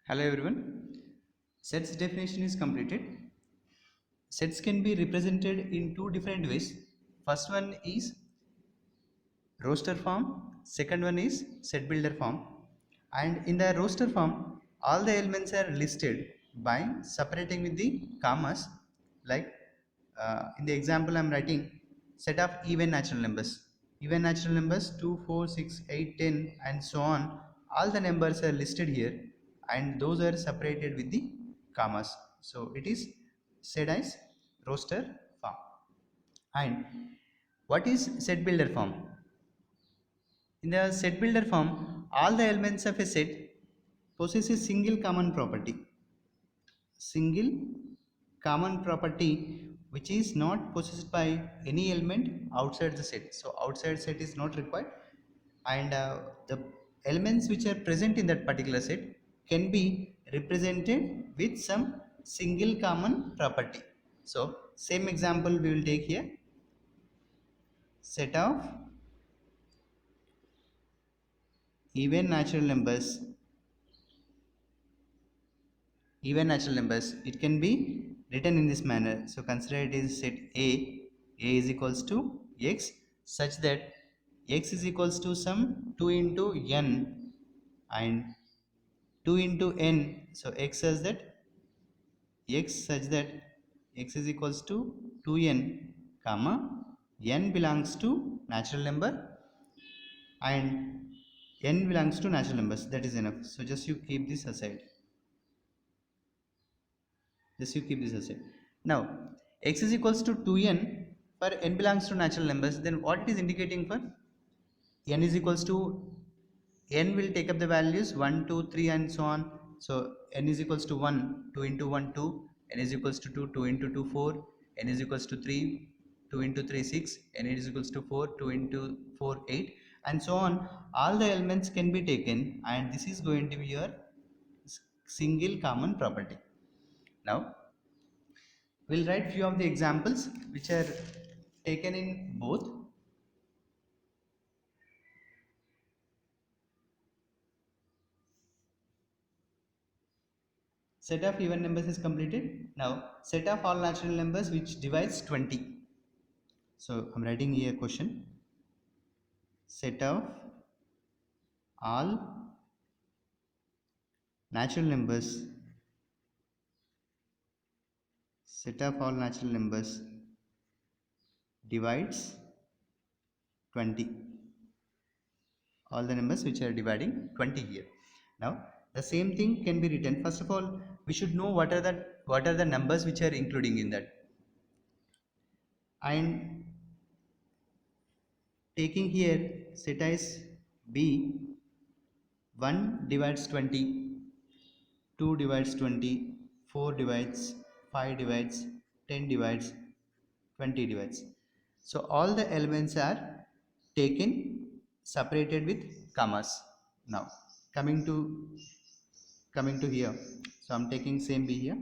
Hello everyone. Sets definition is completed. Sets can be represented in two different ways. First one is roster form. Second one is set builder form. And in the roster form, all the elements are listed by separating with the commas. Like in the example, I am writing set of even natural numbers. Even natural numbers 2, 4, 6, 8, 10, and so on. All the numbers are listed here, and those are separated with the commas. So it is said as roster form. And what is set builder form? In the set builder form, all the elements of a set possess a single common property. Single common property which is not possessed by any element outside the set. So outside set is not required, and the elements which are present in that particular set can be represented with some single common property. So same example we will take here. Set of even natural numbers. Even natural numbers, it can be written in this manner. So consider it is set a is equals to x, such that x is equals to some 2 into n and 2 into n. So x says that x such that x is equals to 2n comma n belongs to natural number and n belongs to natural numbers. That is enough. So just you keep this aside. Just you keep this aside. Now x is equals to 2n for n belongs to natural numbers. Then what it is indicating for n is equals to, n will take up the values 1 2 3 and so on. So n is equals to 1, 2 into 1 2, n is equals to 2, 2 into 2 4, n is equals to 3, 2 into 3 6, n is equals to 4, 2 into 4 8, and so on. All the elements can be taken, and this is going to be your single common property. Now we'll write few of the examples which are taken in both. Set of even numbers is completed. Now set of all natural numbers which divides 20. So I'm writing here a question. Set of all natural numbers. Set of all natural numbers divides 20. All the numbers which are dividing 20 here. Now the same thing can be written. First of all, we should know what are the numbers which are including in that. And taking here set as b, 1 divides 20, 2 divides 20, 4 divides, 5 divides, 10 divides, 20 divides. So all the elements are taken separated with commas. Now coming to here, so I'm taking same b here,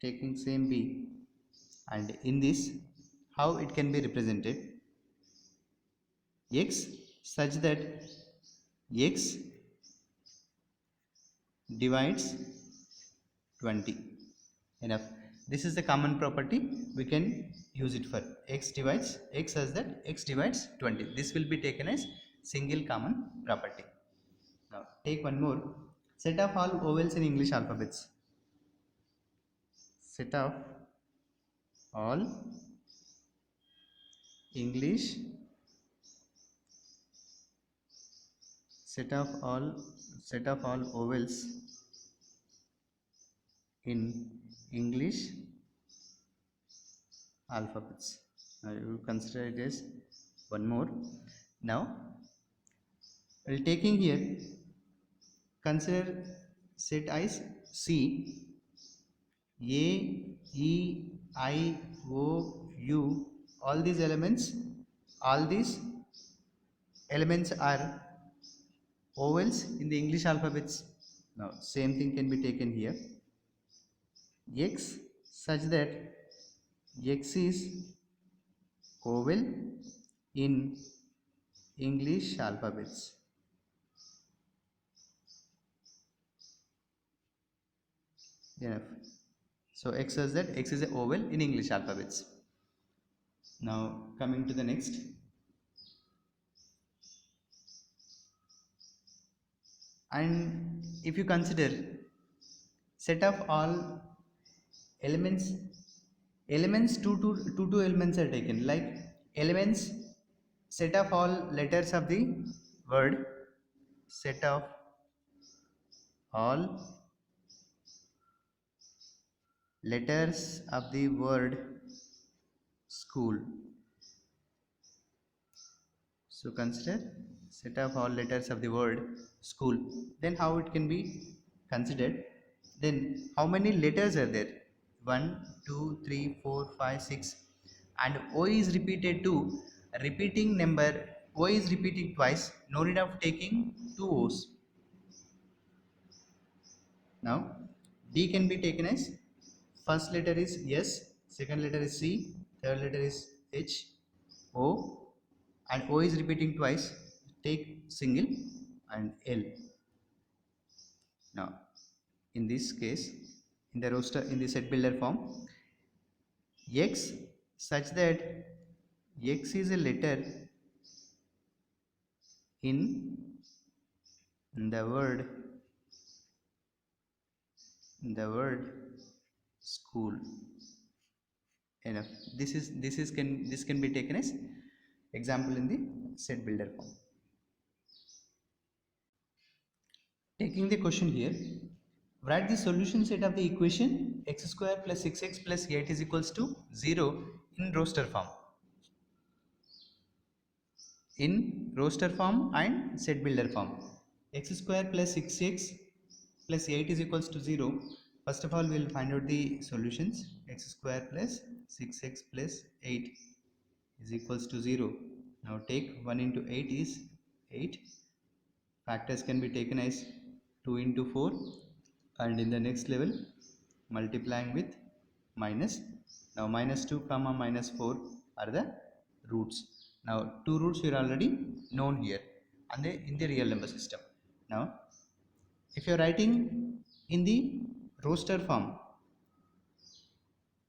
taking same b, and in this how it can be represented, x such that x divides 20. Enough. This is the common property. We can use it for x divides, x such that x divides 20. This will be taken as single common property. Now take one more. Set of all vowels in English alphabets. Set of all English, set of all vowels in English alphabets. Now you consider it as one more. Now we'll taking here, consider set as C, A, E, I, O, U. All these elements are vowels in the English alphabets. Now same thing can be taken here. X such that X is vowel in English alphabets. enough. So X says that X is a vowel in English alphabets. Now coming to the next. And if you consider set of all elements two elements are taken, like elements set of all letters of the word, set of all letters of the word school. So consider set of all letters of the word school. Then how it can be considered? Then how many letters are there? 1 2 3 4 5 6, and O is repeated to repeating number. O is repeating twice, no need of taking two O's. Now D can be taken as first letter is S, second letter is C, third letter is H, O, and O is repeating twice, take single and L. Now in this case, in the roster, in the set builder form, X such that X is a letter in the word school. Enough. This can be taken as example in the set builder form. Taking the question here, write the solution set of the equation x square plus 6x plus 8 is equals to 0 in roster form. In roster form and set builder form, x square plus 6x plus 8 is equals to 0. First of all, we will find out the solutions. X square plus 6x plus 8 is equals to 0. Now take 1 into 8 is 8. Factors can be taken as 2 into 4, and in the next level multiplying with minus. Now minus 2 comma minus 4 are the roots. Now two roots are already known here and in the real number system. Now if you are writing in the roster form,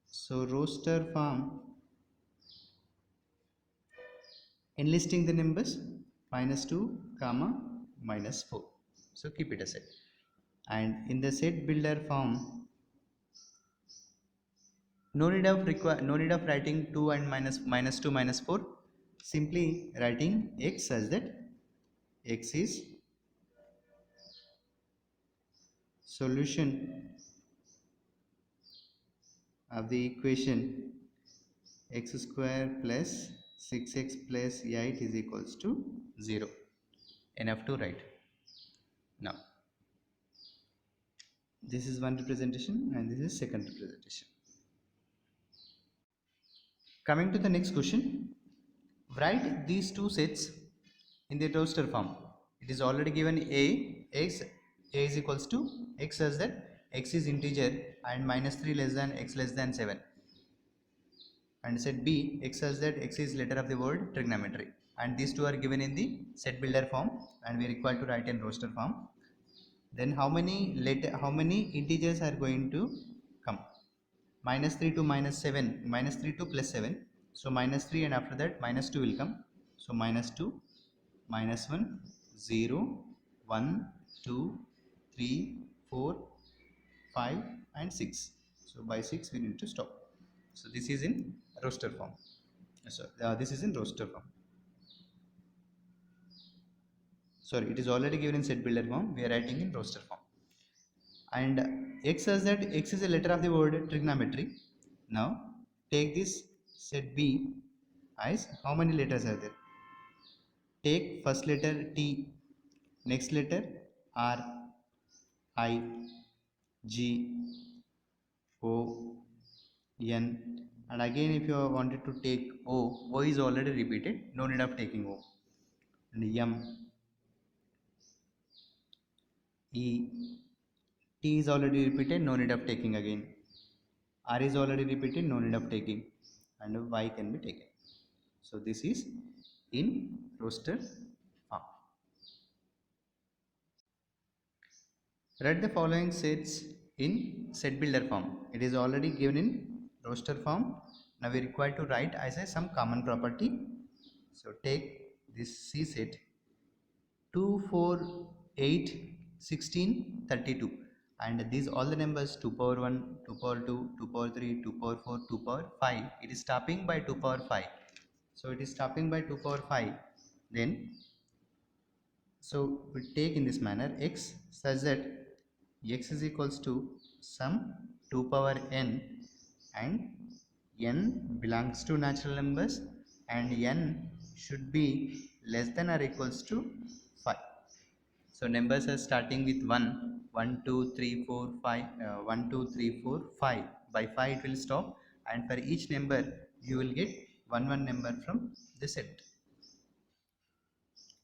so roster form, enlisting the numbers minus 2 comma minus 4, so keep it aside. And in the set builder form, no need of writing 2 and minus 2 minus 4, simply writing x such that x is solution of the equation x square plus 6x plus 8 is equals to 0. Enough to write. Now this is one representation and this is second representation. Coming to the next question, write these two sets in the roster form. It is already given a is equals to x such that x is integer and minus 3 less than x less than 7, and set b x such that x is letter of the word trigonometry, and these two are given in the set builder form and we are required to write in roster form. Then how many integers are going to come? Minus 3 to minus 7, minus 3 to plus 7, so minus 3, and after that minus 2 will come, so minus 2, minus 1, 0, 1, 2, 3, 4, 5 and 6. So by 6 we need to stop. So this is in roster form. So this is in roster form. Sorry, it is already given in set builder form, we are writing in roster form. And x says that x is a letter of the word trigonometry. Now take this set b as how many letters are there? Take first letter T, next letter R, I, G, O, N, and again if you wanted to take O is already repeated, no need of taking O, and M, E, T is already repeated, no need of taking again, R is already repeated, no need of taking, and Y can be taken. So this is in roster form. Write the following sets in set builder form. It is already given in roster form. Now we require to write as a some common property. So take this C set 2, 4, 8, 16, 32, and these all the numbers 2 power 1, 2 power 2, 2 power 3, 2 power 4, 2 power 5. It is stopping by 2 power 5. So it is stopping by 2 power 5. Then so we take in this manner x such that x is equals to sum 2 power n, and n belongs to natural numbers, and n should be less than or equals to 5. So numbers are starting with 1, 1, 2, 3, 4, 5, 1, 2, 3, 4, 5. By 5 it will stop, and for each number you will get one number from the set.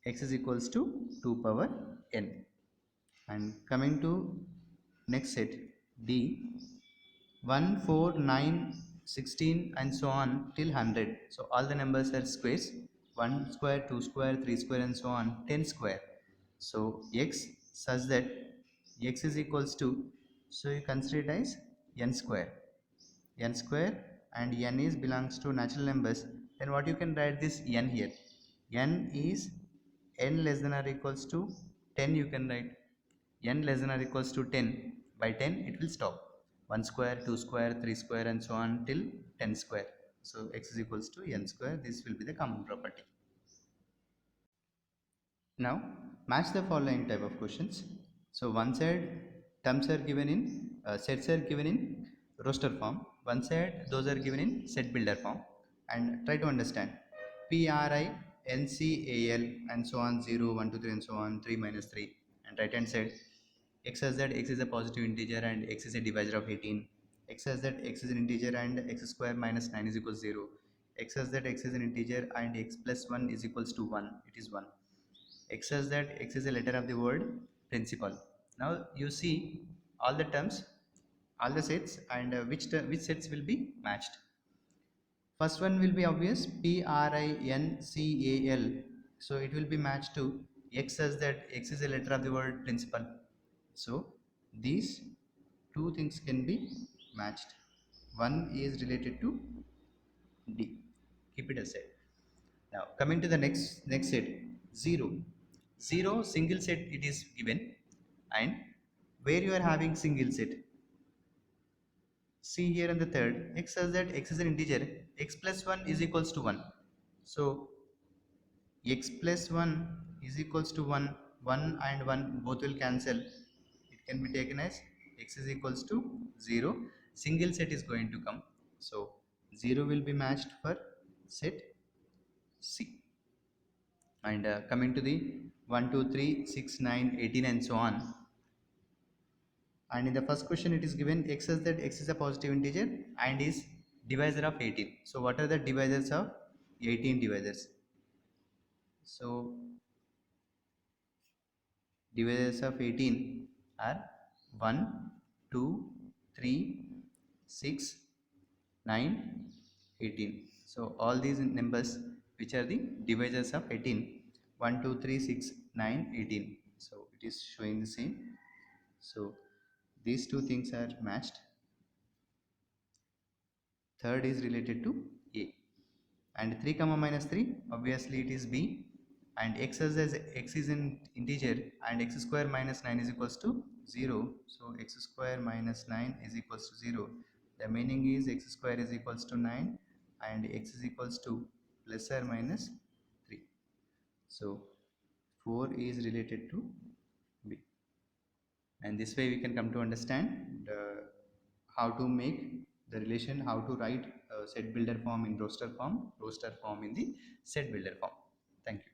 X is equals to 2 power n. And coming to next set D, 1, 4, 9, 16, and so on till 100. So all the numbers are squares, 1 square, 2 square, 3 square, and so on 10 square. So x such that x is equals to, so you consider it as n square, and n is belongs to natural numbers. Then what you can write this n here, n is n less than or equals to 10. You can write n less than or equals to 10. By 10 it will stop, 1 square, 2 square, 3 square, and so on till 10 square. So x is equals to n square. This will be the common property. Now match the following type of questions. So one side terms are given in sets are given in roster form, one side those are given in set builder form, and try to understand P R I N C A L and so on 0 1 2 3 and so on 3 minus 3, and right hand side x says that x is a positive integer and x is a divisor of 18, x says that x is an integer and x square minus 9 is equals 0, x says that x is an integer and x plus 1 is equals to 1, it is 1, x says that x is a letter of the word principal. Now you see all the terms, all the sets, and which sets will be matched. First one will be obvious, Princical. So it will be matched to x says that x is a letter of the word principal. So these two things can be matched. One is related to D. Keep it aside. Now coming to the next set, 0. 0 single set it is given, and where you are having single set, see here in the third, x says that x is an integer, x plus 1 is equals to 1. So x plus 1 is equals to 1, 1 and 1 both will cancel. It can be taken as x is equals to 0. Single set is going to come. So 0 will be matched for set C. And coming to the 1, 2, 3, 6, 9, 18, and so on. And in the first question it is given x says that x is a positive integer and is divisor of 18. So what are the divisors of 18 divisors? So divisors of 18 are 1, 2, 3, 6, 9, 18. So all these numbers which are the divisors of 18, 1, 2, 3, 6, 9, 18. So it is showing the same. So these two things are matched. Third is related to A, and 3 comma minus 3 obviously it is B, and x as x is an integer and x square minus 9 is equals to 0. So x square minus 9 is equals to 0. The meaning is x square is equals to 9 and x is equals to plus or minus 3. So 4 is related to B, and this way we can come to understand how to make the relation, how to write set builder form in roster form in the set builder form. Thank you.